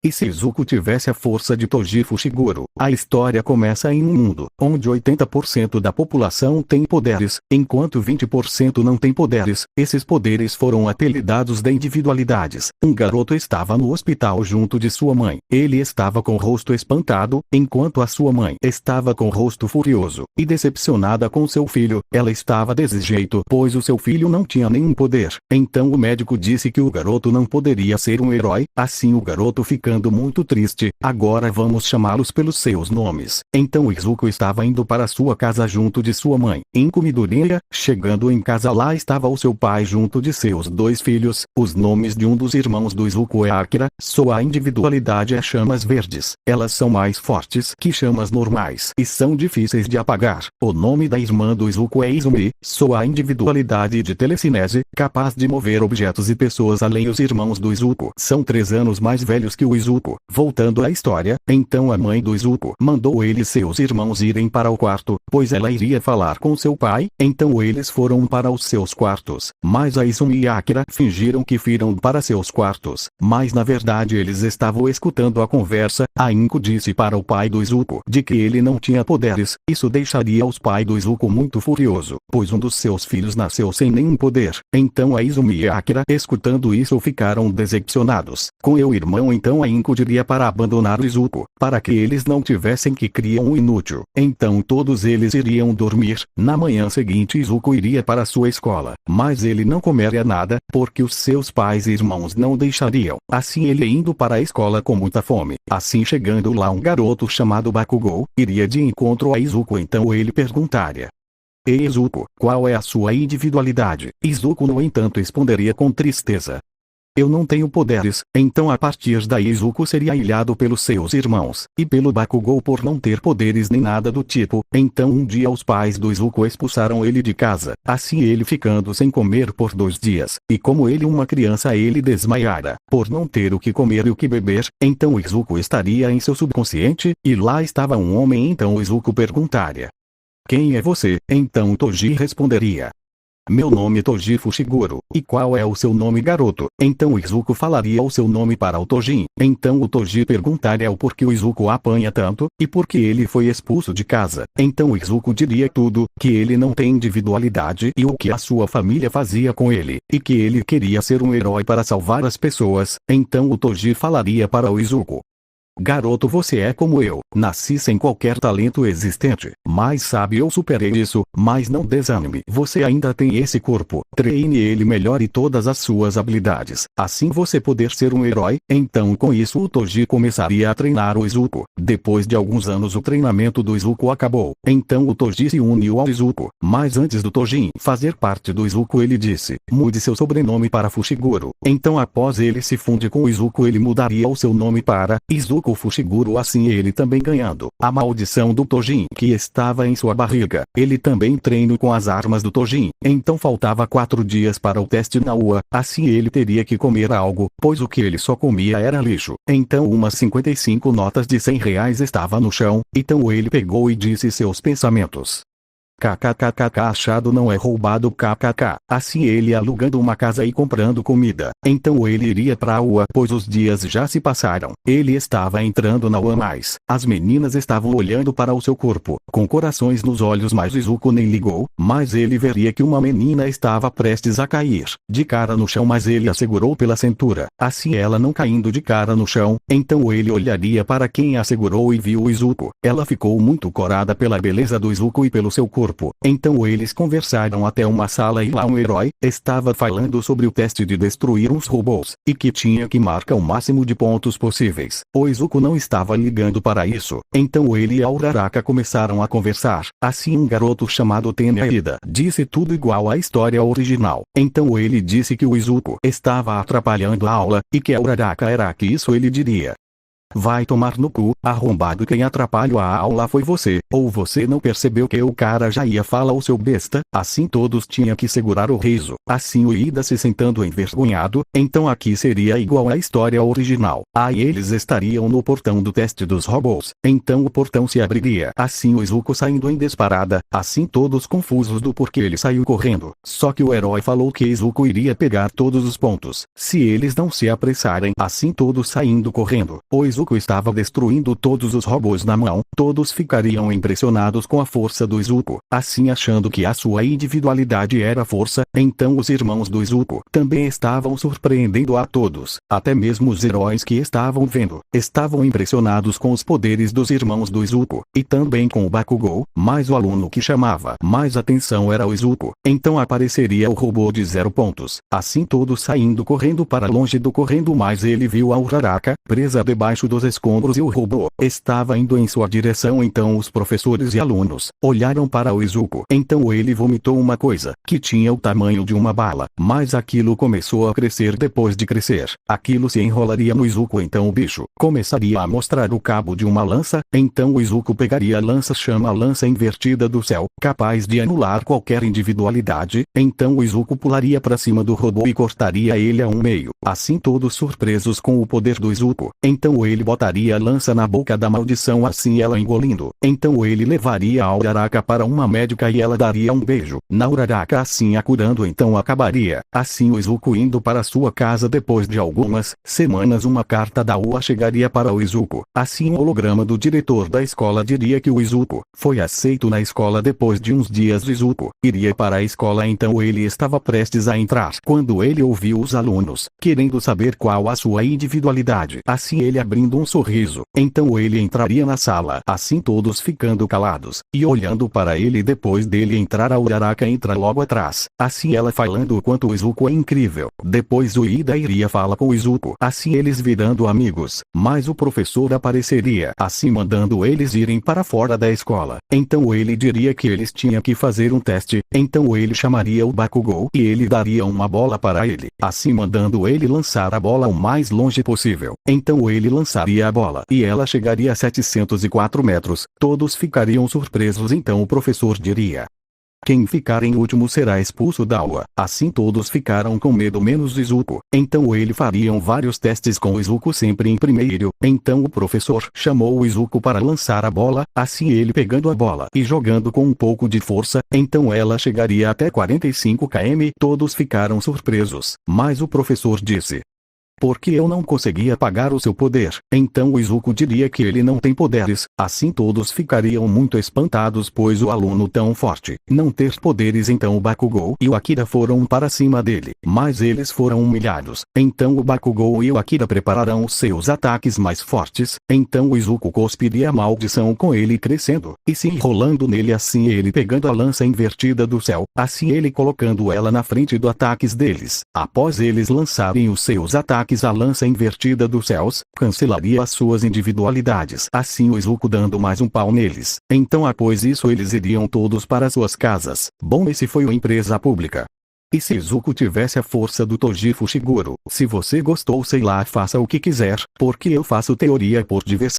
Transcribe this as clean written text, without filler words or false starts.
E se Izuku tivesse a força de Toji Fushiguro? A história começa em um mundo onde 80% da população tem poderes, enquanto 20% não tem poderes. Esses poderes foram apelidados de individualidades. Um garoto estava no hospital junto de sua mãe. Ele estava com o rosto espantado, enquanto a sua mãe estava com o rosto furioso e decepcionada com seu filho. Ela estava desse jeito, pois o seu filho não tinha nenhum poder. Então o médico disse que o garoto não poderia ser um herói. Assim o garoto ficando muito triste. Agora vamos chamá-los pelos seus nomes. Então Izuku estava indo para sua casa junto de sua mãe. Em Kumidoreia, chegando em casa lá estava o seu pai junto de seus dois filhos. Os nomes de um dos irmãos do Izuku é Akira. Sua individualidade é chamas verdes. Elas são mais fortes que chamas normais e são difíceis de apagar. O nome da irmã do Izuku é Izumi. Sua individualidade de telecinese, capaz de mover objetos e pessoas além. Os irmãos do Izuku são 3 anos mais velhos que o Izuku. Voltando à história, então a mãe do Izuku mandou ele e seus irmãos irem para o quarto, pois ela iria falar com seu pai. Então eles foram para os seus quartos, mas a Izumi e Akira fingiram que foram para seus quartos, mas na verdade eles estavam escutando a conversa. A Inko disse para o pai do Izuku de que ele não tinha poderes. Isso deixaria os pais do Izuku muito furioso, pois um dos seus filhos nasceu sem nenhum poder. Então a Izumi e Akira, escutando isso, ficaram decepcionados com o irmão. Então a Inko diria para abandonar o Izuku, para que eles não tivessem que criar um inútil. Então todos eles iriam dormir. Na manhã seguinte Izuku iria para sua escola, mas ele não comeria nada, porque os seus pais e irmãos não deixariam. Assim ele indo para a escola com muita fome. Assim chegando lá um garoto chamado Bakugou, iria de encontro a Izuku. Então ele perguntaria: Ei Izuku, qual é a sua individualidade? Izuku no entanto responderia com tristeza: Eu não tenho poderes. Então a partir daí Izuku seria ilhado pelos seus irmãos, e pelo Bakugou por não ter poderes nem nada do tipo. Então um dia os pais do Izuku expulsaram ele de casa, assim ele ficando sem comer por 2 dias, e como ele uma criança ele desmaiara, por não ter o que comer e o que beber. Então Izuku estaria em seu subconsciente, e lá estava um homem. Então Izuku perguntaria: Quem é você? Então Toji responderia: Meu nome é Toji Fushiguro. E qual é o seu nome, garoto? Então Izuku falaria o seu nome para o Toji. Então o Toji perguntaria o porquê o Izuku apanha tanto, e por que ele foi expulso de casa. Então Izuku diria tudo, que ele não tem individualidade e o que a sua família fazia com ele, e que ele queria ser um herói para salvar as pessoas. Então o Toji falaria para o Izuku: Garoto, você é como eu, nasci sem qualquer talento existente, mas sabe, eu superei isso. Mas não desanime, você ainda tem esse corpo, treine ele melhor e todas as suas habilidades, assim você poder ser um herói. Então com isso o Toji começaria a treinar o Izuku. Depois de alguns anos o treinamento do Izuku acabou, então o Toji se uniu ao Izuku. Mas antes do Toji fazer parte do Izuku ele disse: Mude seu sobrenome para Fushiguro. Então após ele se funde com o Izuku ele mudaria o seu nome para Izuku Fushiguro. Assim ele também ganhando a maldição do Toji que estava em sua barriga. Ele também treinou com as armas do Toji. Então faltava 4 dias para o teste na UA. Assim ele teria que comer algo, pois o que ele só comia era lixo. Então umas 55 notas de R$ 100 estava no chão. Então ele pegou e disse seus pensamentos: kkkk, achado não é roubado, kkk. Assim ele alugando uma casa e comprando comida. Então ele iria para a UA, pois os dias já se passaram. Ele estava entrando na UA, mas as meninas estavam olhando para o seu corpo, com corações nos olhos, mas Izuku nem ligou. Mas ele veria que uma menina estava prestes a cair de cara no chão, mas ele a segurou pela cintura, assim ela não caindo de cara no chão. Então ele olharia para quem a segurou e viu o Izuku. Ela ficou muito corada pela beleza do Izuku e pelo seu corpo. Então eles conversaram até uma sala e lá um herói estava falando sobre o teste de destruir uns robôs, e que tinha que marcar o máximo de pontos possíveis. O Izuku não estava ligando para isso. Então ele e a Uraraka começaram a conversar. Assim um garoto chamado Tenaida disse tudo igual à história original. Então ele disse que o Izuku estava atrapalhando a aula, e que a Uraraka era que isso ele diria: Vai tomar no cu, arrombado, quem atrapalhou a aula foi você, ou você não percebeu que o cara já ia falar o seu besta? Assim todos tinham que segurar o riso, assim o Ida se sentando envergonhado, então aqui seria igual à história original. Aí eles estariam no portão do teste dos robôs, então o portão se abriria, assim o Izuku saindo em disparada, assim todos confusos do porquê ele saiu correndo, só que o herói falou que Izuku iria pegar todos os pontos, se eles não se apressarem, assim todos saindo correndo, o Izuku estava destruindo todos os robôs na mão, todos ficariam impressionados com a força do Izuku, assim achando que a sua individualidade era força, então os irmãos do Izuku também estavam surpreendendo a todos, até mesmo os heróis que estavam vendo, estavam impressionados com os poderes dos irmãos do Izuku, e também com o Bakugou, mas o aluno que chamava mais atenção era o Izuku, então apareceria o robô de 0 pontos, assim todos saindo correndo para longe do correndo, mas ele viu a Uraraka, presa debaixo dos escombros e o robô estava indo em sua direção, então os professores e alunos olharam para o Izuku, então ele vomitou uma coisa, que tinha o tamanho de uma bala, mas aquilo começou a crescer, depois de crescer, aquilo se enrolaria no Izuku, então o bicho começaria a mostrar o cabo de uma lança, então o Izuku pegaria a lança, chama a lança invertida do céu, capaz de anular qualquer individualidade, então o Izuku pularia para cima do robô e cortaria ele a um meio, assim todos surpresos com o poder do Izuku, então ele botaria a lança na boca da maldição, assim ela engolindo, então ele levaria a Uraraka para uma médica e ela daria um beijo na Uraraka, assim a curando, então acabaria, assim o Izuku indo para sua casa. Depois de algumas semanas uma carta da UA chegaria para o Izuku, assim o holograma do diretor da escola diria que o Izuku foi aceito na escola. Depois de uns dias o Izuku iria para a escola, então ele estava prestes a entrar quando ele ouviu os alunos querendo saber qual a sua individualidade, assim ele abrindo um sorriso, então ele entraria na sala, assim todos ficando calados e olhando para ele. Depois dele entrar, a Uraraka entra logo atrás, assim ela falando o quanto o Izuku é incrível. Depois o Ida iria falar com o Izuku, assim eles virando amigos, mas o professor apareceria, assim mandando eles irem para fora da escola, então ele diria que eles tinham que fazer um teste, então ele chamaria o Bakugou e ele daria uma bola para ele, assim mandando ele lançar a bola o mais longe possível, então ele lançaria a bola e ela chegaria a 704 metros, todos ficariam surpresos, então o professor diria: quem ficar em último será expulso da aula. Assim todos ficaram com medo menos Izuku, então ele fariam vários testes com o Izuku sempre em primeiro, então o professor chamou o Izuku para lançar a bola, assim ele pegando a bola e jogando com um pouco de força, então ela chegaria até 45 km. Todos ficaram surpresos, mas o professor disse: porque eu não consegui apagar o seu poder. Então o Izuku diria que ele não tem poderes, assim todos ficariam muito espantados, pois o aluno tão forte não ter poderes. Então o Bakugou e o Akira foram para cima dele, mas eles foram humilhados, então o Bakugou e o Akira prepararão os seus ataques mais fortes, então o Izuku cuspiria a maldição com ele crescendo e se enrolando nele, assim ele pegando a lança invertida do céu, assim ele colocando ela na frente dos ataques deles. Após eles lançarem os seus ataques, a lança invertida dos céus cancelaria as suas individualidades, assim o Izuku dando mais um pau neles, então após isso eles iriam todos para suas casas. Bom, esse foi o Empresa Pública. E se Izuku tivesse a força do Toji Fushiguro? Se você gostou, sei lá, faça o que quiser, porque eu faço teoria por diversão.